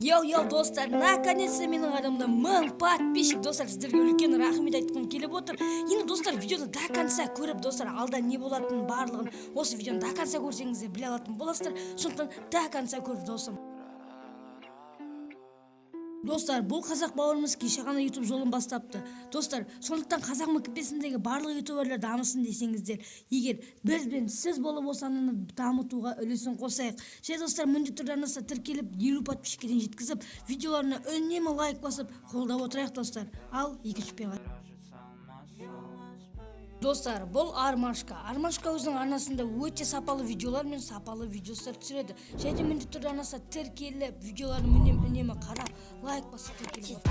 Йоу, достар, наконец-то менің адамда 1000 подписчик, достар, сіздерге үлкен рахмет айтқым келіп отыр. Енді достар, видеоны до конца көріп, достар, алда не болатынын барлығын осы видеоны до конца көрсеңіздер біле алатын боласыздар. Сондықтан до конца көр, достым. Достар, бұл қазақ бауырымыз кеше ғана YouTube жолын бастапты. Достар, сондықтан қазақ МКП-сіндегі барлық ютуберлер дамысын десеңіздер, егер біз бен сіз болып осананы дамытуға үлесін қосайық. Және достар, міндетті түрде арнасына тіркеліп 50 подписчикке дейін жеткізіп, видеоларына үнемі лайк басып, қолдап отырайық, достар. Ал екінші пен Достар, бұл Армашка. Армашка өзінің арнасында өте сапалы видеолар мен сапалы видеостар түсіреді. Және міндетті түрде арнасына тіркеліп, видеоларын үнемі қарап, лайк басып тіркеліп.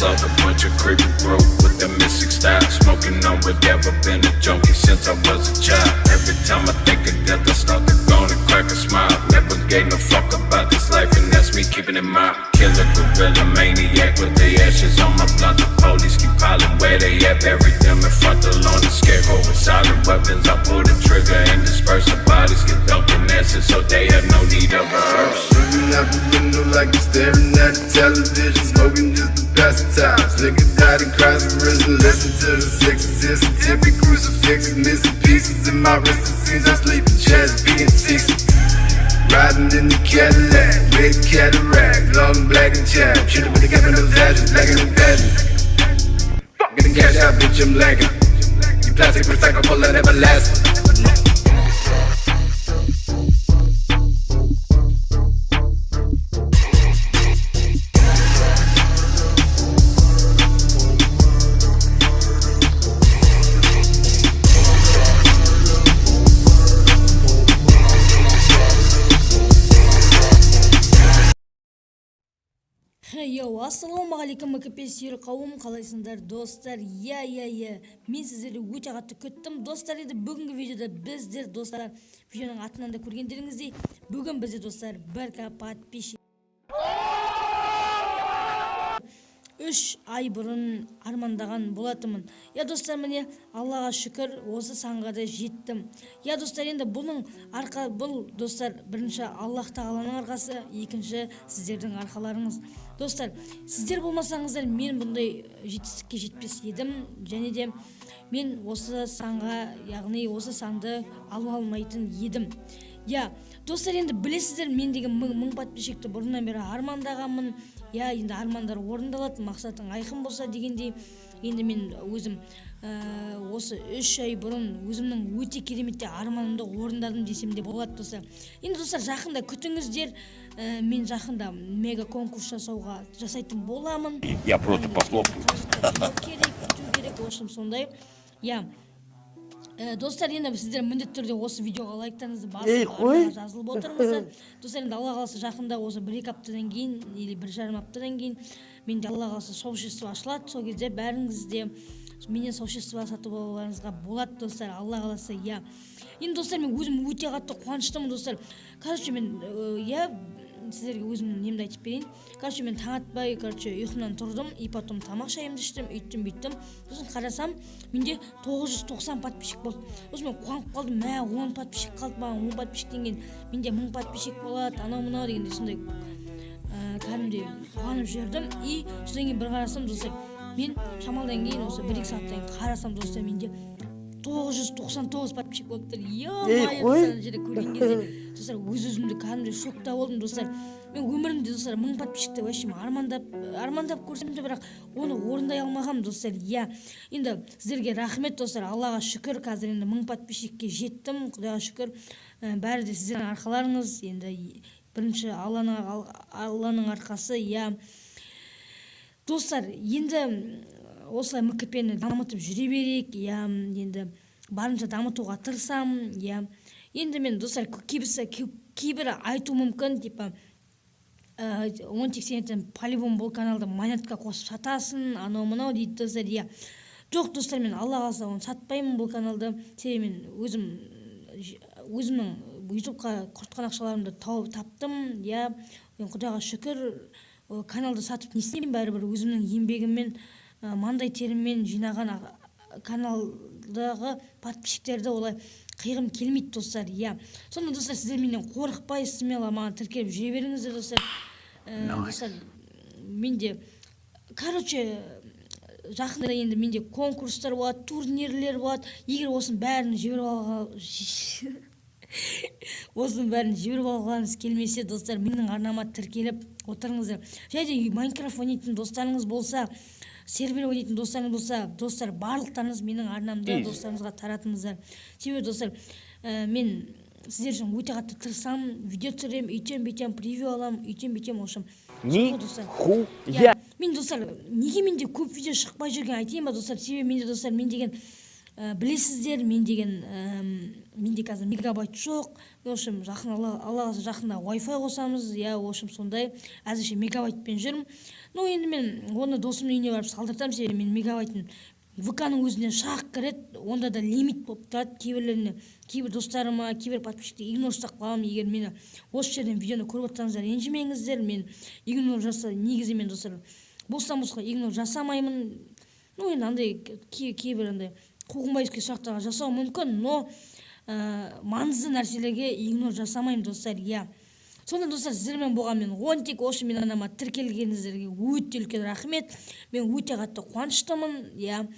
Up a bunch of creepy broke with the mystic style, smoking on whatever. Been a junkie since I was a child. Every time I think of death, I start to go and crack a smile. Never gave no fuck about this life, and that's me keeping it mild. Killer gorilla maniac with the ashes on my blunt. The police keep piling where they at, buried them in front of the lawn. The scarecrow with silent weapons. I pull the trigger and disperse the bodies, get dumped in acid, so they have no need of a hearse. Looking out the window like you're staring at the television, smoking just to pass the time. Nigga died in Christ and risen, listen to the sixes. Tippy crucifixes, missing pieces in my wrist. It seems I'm sleeping, chest beating 60. Riding in the Cadillac, red cataract, long black and chapped. Should've been the captain of the ashes, lagging and passion. Getting cash out, bitch, I'm lagging. You plastic recyclable and everlasting. Ассалаумағалейкум МКП сүйер қауым, қалайсыңдар достар? Мен сіздерді өте қатты күттім. Достар, еді бүгінгі видеода біздер достар, видеоның атынан да көргендеріңіздей, бүгін бізде достар 1К подписчик 3 ай бұрын армандаған болатымын. Достар, міне Аллаға шүкір осы санға да жеттім. Достар, енді бұл достар бірінші Аллах тағаланың арқасы, екінші сіздердің арқаларыңыз. Достар, сіздер болмасаңыздар мен бұндай жетістікке жетпес едім, және де мен осы санға, яғни осы санды ала алмайтын едім. Достар, енді білесіздер, мен деген 1000 подписчикті бұрыннан бері армандағанмын. Енді армандар орындалады, мақсатың айқын болса дегендей. Енді мен өзім осы 3 ай бұрын өзімнің өте кереметте арманымды орындадым десем де болады, достар. Енді достар, жақында күтіңіздер, мен жақында мега конкурс жасайтын боламын. Я просто похлопаю. Керек, в общем, сондай. Достар, енді сіздер міндетті түрде осы видеоға лайктарыңызды басып, жазылып отырыңыздар. Достар, енді Алла қаласа жақында осы 1-2 аптадан кейін, или 1,5 аптадан кейін менде Алла қаласа сообщество ашылады. Сол кезде бәріңізде менен сообщество сатып алуларыңызға болады, достар, Алла қаласа. Енді достар, мен өзім өте қатты қуаныштымын, достар. Короче, мен сіздерге өзімнің немді айтып берейін. Мен таң атпай, ұйқымнан тұрдым, и потом тамақ шайымды іштім, үйттім. Сосын қарасам, менде 990 подписчик болды. Сосын мен қуанып қалдым, 10 подписчик қалды маған, 10 подписчиктен кейін менде 1000 подписчик болады, анау-мынау дегенде сондай кәдімгідей қуанып жібердім. И содан кейін бір қарасам, достар, мен шамалдан кейін осы 1-2 сағаттан кейін қарасам, достар, менде 999 подписчик болып тұр. Достар, жерде көрген кезде, достар, өз-өзімді кәдімгідей шокта болдым, достар. Мен өмірімде, достар, 1000 подписчикті вообще армандап көрсем де, бірақ оны орындай алмағам, достар. Енді сіздерге рахмет, достар. Аллаға шүкір, қазір енді 1000 подписчикке жеттім. Құдайға шүкір. Бәрі де сіздердің арқаларыңыз. Енді бірінші Алланың арқасы. Достар, енді осылай МКП-ні дамытып жүре берейік. Енді барынша дамытуға тырысамын. Енді мен достар кейбір айту мүмкін, типа 10-80 полигон бұл каналды монетка қосып сатасың, анау мынау дейді достар. Иә. Жоқ достар, мен Алла қаласа оны сатпаймын бұл каналды. Себебі мен өзімнің ютубқа құртқан ақшаларымды таптым. Иә, мен Құдайға шүкір, каналды сатып не істеймін, бәрібір өзімнің еңбегіммен, маңдай теріммен жинаған каналдағы подписчиктерді олай қиғым келмейді достар. Иә. Сонда достар, сіздер менен қорықпай, смело маған тіркеліп жүре беріңіздер достар. Достар, менде жақында енді менде конкурстар болады, турнирлер болады. Егер осының бәрін жіберіп алғаныңыз келмесе достар, менің арнама тіркеліп отырыңыздар. Және Майнкрафт ойнайтын достарыңыз болса, сервер ойнайтын достарыңыз болса, достар, барлықтарыңыз менің арнамда достарыңызға таратыңыздар. Себебі достар, мен сіздер үшін өте қатты тырысамын, видео түсіремін, үйтем-бүйтем, превью аламын, үйтем-бүйтем, ошым. Нихуя. Мен достар, неге менде көп видео шықпай жүрген айтайын ба достар? Себебі менде достар, мен деген білесіздер, мен менде қазір мегабайт жоқ. Ошым, Алла жақында Wi-Fi қосамыз, иә, ошым сондай. Әзірше мегабайтпен жүрмін. Енді мен оны досымның үйіне барып салдыртам, себебі мен мегабайтын ВК-ның өзінен шақ кіреді, онда да лимит болып тұрады. Кейбір достарыма, кейбір подписчикті игнор ұстап қаламын. Егер мені осы жерден видеоны көріп отырсаңыздар, ренжімеңіздер. Мен игнор негізі мен достар бостан-босқа игнор жасамаймын. Енді андай кейбір андай қуғынбайске сұрақтарға жасау мүмкін, но маңызды нәрселерге игнор жасамаймын достар. Иә. Сонда достар, сіздермен болған мен Онтик, осы мен анама тіркелгеніңіздерге өте үлкен рахмет. Мен өте қатты қуаныштымын. Иә.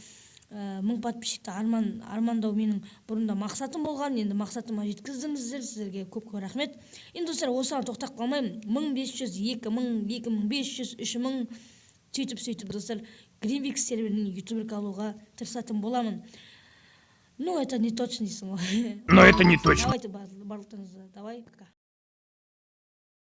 1000 подписчикті армандау менің бұрында мақсатым болған. Енді мақсатыма жеткіздіңіздер. Сіздерге көп рахмет. Енді достар, осыған тоқтап қалмаймын. 1500, 2000, 2500, 3000 сөйтіп достар, Greenvix серверінен ютуберк алуға тырысатын боламын. Ну, это не точно дейсің ғой. Но это не точно. Давайте барлықтарыңызды, давай, пока.